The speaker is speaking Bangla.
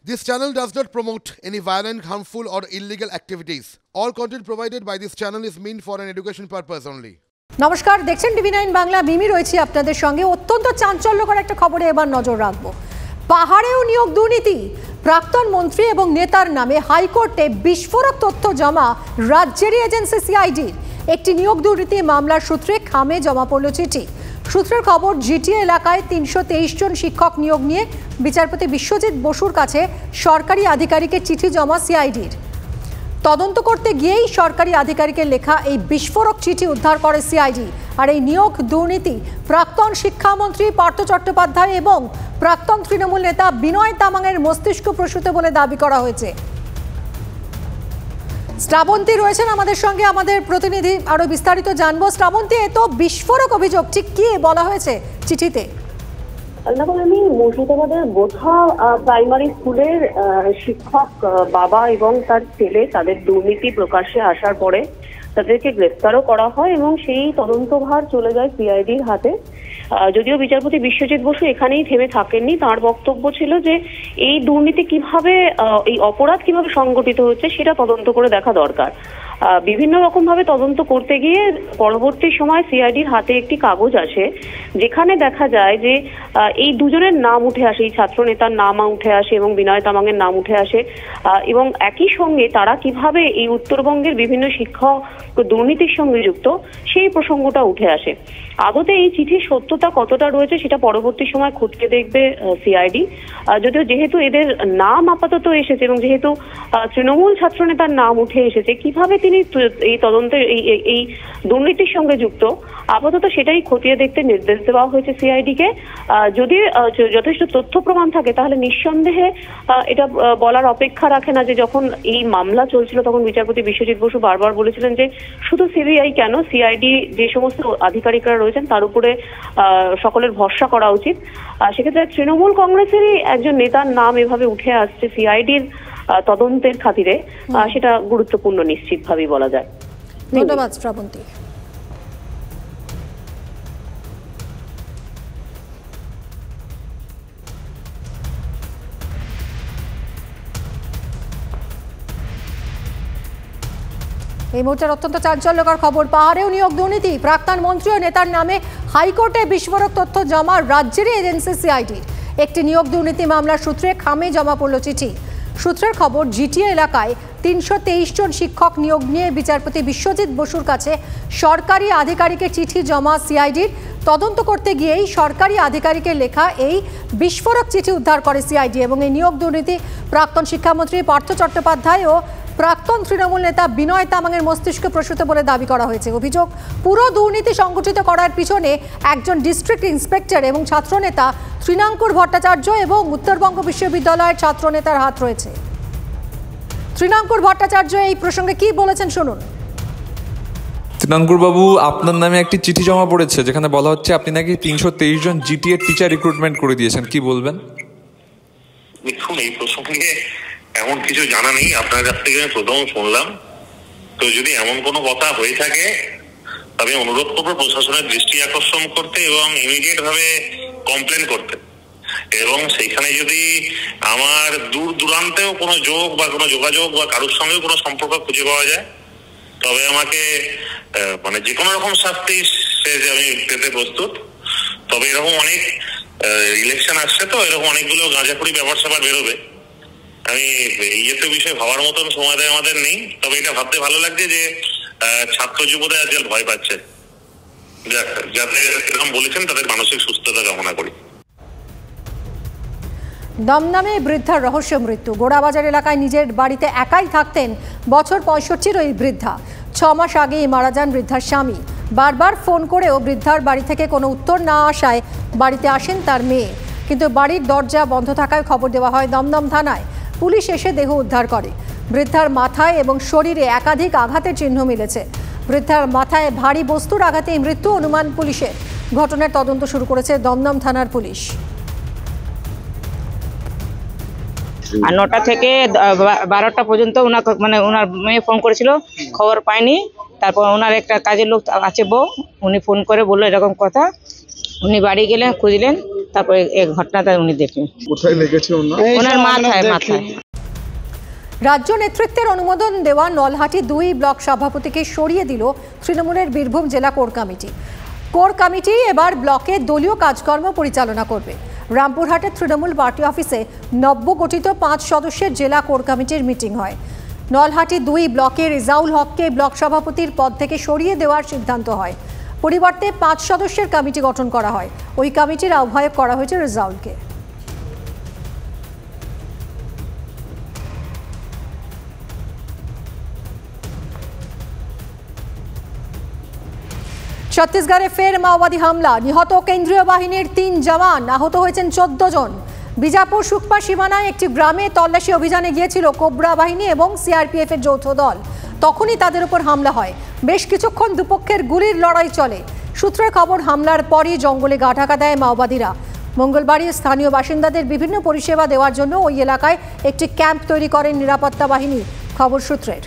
This channel does not promote any violent, harmful or illegal activities. All content provided by this channel is meant for an education purpose only. নমস্কার, দেখছেন টিভি 9 বাংলা। মিমি রয়েছে আপনাদের সঙ্গে। অত্যন্ত চাঞ্চল্যকর একটা খবরে এবার নজর রাখবো। পাহাড়েও নিয়োগ দুর্নীতি, প্রাক্তন মন্ত্রী এবং নেতার নামে হাইকোর্টে বিস্ফোরক তথ্য জমা রাজ্যেরই এজেন্সি সিআইডির। একটি নিয়োগ দুর্নীতি মামলার সূত্রে খামে জমা পড়ল চিঠি। সূত্রের খবর, জিটিএ এলাকায় ৩২৩ জন শিক্ষক নিয়োগ নিয়ে বিচারপতি বিশ্বজিৎ বসুর কাছে সরকারি আধিকারিকের চিঠি জমা সিআইডির। তদন্ত করতে গিয়েই সরকারি আধিকারিকের লেখা এই বিস্ফোরক চিঠি উদ্ধার করে সিআইডি। আর এই নিয়োগ দুর্নীতি প্রাক্তন শিক্ষামন্ত্রী পার্থ চট্টোপাধ্যায় এবং প্রাক্তন তৃণমূল নেতা বিনয় তামাংয়ের মস্তিষ্ক প্রসূত বলে দাবি করা হয়েছে। শ্রাবন্তী রয়েছেন আমাদের সঙ্গে, আমাদের প্রতিনিধি, আরো বিস্তারিত জানবো। শ্রাবন্তী, এ তো বিস্ফোরক অভিযোগ, ঠিক কি বলা হয়েছে চিঠিতে? আমি মুর্শিদাবাদের বোথা প্রাইমারি স্কুলের শিক্ষক বাবা এবং তার ছেলে, তাদের দুর্নীতি প্রকাশ্যে আসার পরে তাদেরকে গ্রেফতারও করা হয় এবং সেই তদন্তভার চলে যায় সিআইডির হাতে। যদিও বিচারপতি বিশ্বজিৎ বসু এখানেই থেমে থাকেননি, তার বক্তব্য ছিল যে এই দুর্নীতি কিভাবে, এই অপরাধ কিভাবে সংগঠিত হচ্ছে সেটা তদন্ত করে দেখা দরকার। বিভিন্ন রকম ভাবে তদন্ত করতে গিয়ে পরবর্তী সময় সিআইডির হাতে একটি কাগজ আসে, যেখানে দেখা যায় যে এই দুজনের নাম উঠে আসে, এই ছাত্র নেতার নাম উঠে আসে এবং বিনয় তামাংয়ের নাম উঠে আসে, এবং একই সঙ্গে তারা কিভাবে এই উত্তরবঙ্গের বিভিন্ন শিক্ষক দুর্নীতির সঙ্গে যুক্ত সেই প্রসঙ্গটা উঠে আসে। আদতে এই চিঠির সত্যতা কতটা রয়েছে সেটা পরবর্তী সময় খুঁজে দেখবে সিআইডি। যদিও যেহেতু এদের নাম আপাতত এসেছে এবং যেহেতু তৃণমূল ছাত্র নেতার নাম উঠে এসেছে, কিভাবে তিনি এই তদন্তের এই দুর্নীতির সঙ্গে যুক্ত, আপাতত সেটাই খতিয়ে দেখতে নির্দেশ দেওয়া হয়েছে সিআইডিকে। যদি যথেষ্ট তথ্য প্রমাণ থাকে তাহলে নিঃসন্দেহে এটা বলার অপেক্ষা রাখে না যে যখন এই মামলা চলছিল তখন বিচারপতি বিশ্বজিৎ বসু বারবার বলেছিলেন যে শুধু সিবিআই কেন, সিআইডি যে সমস্ত আধিকারিকরা রয়েছেন তার উপরে সকলের ভরসা করা উচিত। সেক্ষেত্রে তৃণমূল কংগ্রেসেরই একজন নেতার নাম এভাবে উঠে আসছে সিআইডির তদন্তের খাতিরে, সেটা গুরুত্বপূর্ণ নিশ্চিতভাবেই বলা যায়। ধন্যবাদ শ্রাবন্তী। এই মুহূর্তের অত্যন্ত চাঞ্চল্যকর খবর, পাহাড়েও নিয়োগ দুর্নীতি, প্রাক্তন মন্ত্রী ও নেতার নামে হাইকোর্টে বিস্ফোরক তথ্য জমা রাজ্যেরই এজেন্সি সিআইডির। একটি নিয়োগ দুর্নীতি মামলার সূত্রে খামে জমা পড়ল চিঠি। সূত্রের খবর, জিটিএ এলাকায় ৩২৩ জন শিক্ষক নিয়োগ নিয়ে বিচারপতি বিশ্বজিৎ বসুর কাছে সরকারি আধিকারিকের চিঠি জমা সিআইডির। তদন্ত করতে গিয়েই সরকারি আধিকারিকের লেখা এই বিস্ফোরক চিঠি উদ্ধার করে সিআইডি এবং এই নিয়োগ দুর্নীতি প্রাক্তন শিক্ষামন্ত্রী পার্থ চট্টোপাধ্যায় ও প্রাক্তন তৃণমূল নেতা বিনয় তামাংয়ের মস্তিষ্ক প্রসূত বলে দাবি করা হয়েছে। অভিযোগ, পুরো দুর্নীতি সংগঠিত করার পিছনে একজন ডিস্ট্রিক্ট ইন্সপেক্টর এবং ছাত্রনেতা তৃণাঙ্কুর ভট্টাচার্য এবং উত্তরবঙ্গ বিশ্ববিদ্যালয়ের ছাত্রনেতার হাত রয়েছে। তৃণাঙ্কুর ভট্টাচার্য এই প্রসঙ্গে কি বলেছেন শুনুন। তৃণাঙ্কুর বাবু, আপনার নামে একটি চিঠি জমা পড়েছে যেখানে বলা হচ্ছে আপনি নাকি ৩২৩ জন জিটিএ টিচার রিক্রুটমেন্ট করে দিয়েছেন, কি বলবেন? দেখুন, এই প্রসঙ্গে এমন কিছু জানা নেই, আপনার কাছ থেকে আমি প্রথম শুনলাম। তো যদি এমন কোনো কথা হয়ে থাকে তবে অনুরোধ করবো প্রশাসনের দৃষ্টি আকর্ষণ করতে এবং ইমিডিয়েট ভাবে কমপ্লেন করতে, এবং সেইখানে যদি আমার দূর দূরান্তেও কোনো যোগ বা কোনো যোগাযোগ বা কারোর সঙ্গে কোনো সম্পর্ক খুঁজে পাওয়া যায় তবে আমাকে যে কোনো রকম শাস্তি আমি পেতে প্রস্তুত। তবে এরকম অনেক ইলেকশন আসছে, তো এরকম অনেকগুলো গাঁজাখুরি ব্যাপার স্যাপার বেরোবে। আমি ইয়েতে বিষয়ে ভাবার মতন সময় দেয় আমাদের নেই। তবে এটা ভাবতে ভালো লাগছে যে ছাত্র যুবদের আজকাল ভয় পাচ্ছে, যাদের এরকম বলেছেন তাদের মানসিক সুস্থতা কামনা করি। দমদমে বৃদ্ধার রহস্য মৃত্যু। গোড়াবাজার এলাকায় নিজের বাড়িতে একাই থাকতেন বছর ৬৫ ওই বৃদ্ধা। ৬ মাস আগেই মারা যান বৃদ্ধার স্বামী। বারবার ফোন করেও বৃদ্ধার বাড়ি থেকে কোনো উত্তর না আসায় বাড়িতে আসেন তার মেয়ে, কিন্তু বাড়ির দরজা বন্ধ থাকায় খবর দেওয়া হয় দমদম থানায়। পুলিশ এসে দেহ উদ্ধার করে। বৃদ্ধার মাথায় এবং শরীরে একাধিক আঘাতের চিহ্ন মিলেছে। বৃদ্ধার মাথায় ভারী বস্তুর আঘাতে মৃত্যু অনুমান পুলিশের। ঘটনার তদন্ত শুরু করেছে দমদম থানার পুলিশ। আর ৯টা থেকে ১২টা পর্যন্ত ওনার মেয়ে ফোন করেছিল, খবর পায়নি। তারপর ওনার একটা কাজের লোক আছে বউ, উনি ফোন করে বললো এরকম কথা। উনি বাড়ি গেলেন, খুঁজলেন, তারপরে এই ঘটনাটা উনি দেখলেন। কোথায় লেগেছে ওনার মাথায়। রাজ্য নেতৃত্বের অনুমোদন দেওয়া নলহাটি 2 ব্লক সভাপতিকে সরিয়ে দিল তৃণমূলের বীরভূম জেলা কোর কমিটি। কোর কমিটি এবার ব্লকে দলীয় কাজকর্ম পরিচালনা করবে। রামপুরহাটের তৃণমূল পার্টি অফিসে নবগঠিত 5 সদস্যের জেলা কোর কমিটির মিটিং হয়। নলহাটি 2 ব্লকে রেজাউল হককে ব্লক সভাপতির পদ থেকে সরিয়ে দেওয়ার সিদ্ধান্ত হয়। পরিবর্তে 5 সদস্যের কমিটি গঠন করা হয়। ওই কমিটির আহ্বায়ক করা হয়েছে রেজাউলকে। ছত্তিশগড়ে ফের মাওবাদী হামলা, নিহত কেন্দ্রীয় বাহিনীর 3 জওয়ান, আহত হয়েছেন 14 জন। বিজাপুর সুকপা সীমানায় একটি গ্রামে তল্লাশি অভিযানে গিয়েছিল কোবরা বাহিনী এবং সিআরপিএফ এর যৌথ দল। তখনই তাদের উপর হামলা হয়। বেশ কিছুক্ষণ দুপক্ষের গুলির লড়াই চলে। সূত্রের খবর, হামলার পরই জঙ্গলে গা ঢাকা দেয় মাওবাদীরা। মঙ্গলবারই স্থানীয় বাসিন্দাদের বিভিন্ন পরিষেবা দেওয়ার জন্য ওই এলাকায় একটি ক্যাম্প তৈরি করেন নিরাপত্তা বাহিনী, খবর সূত্রের।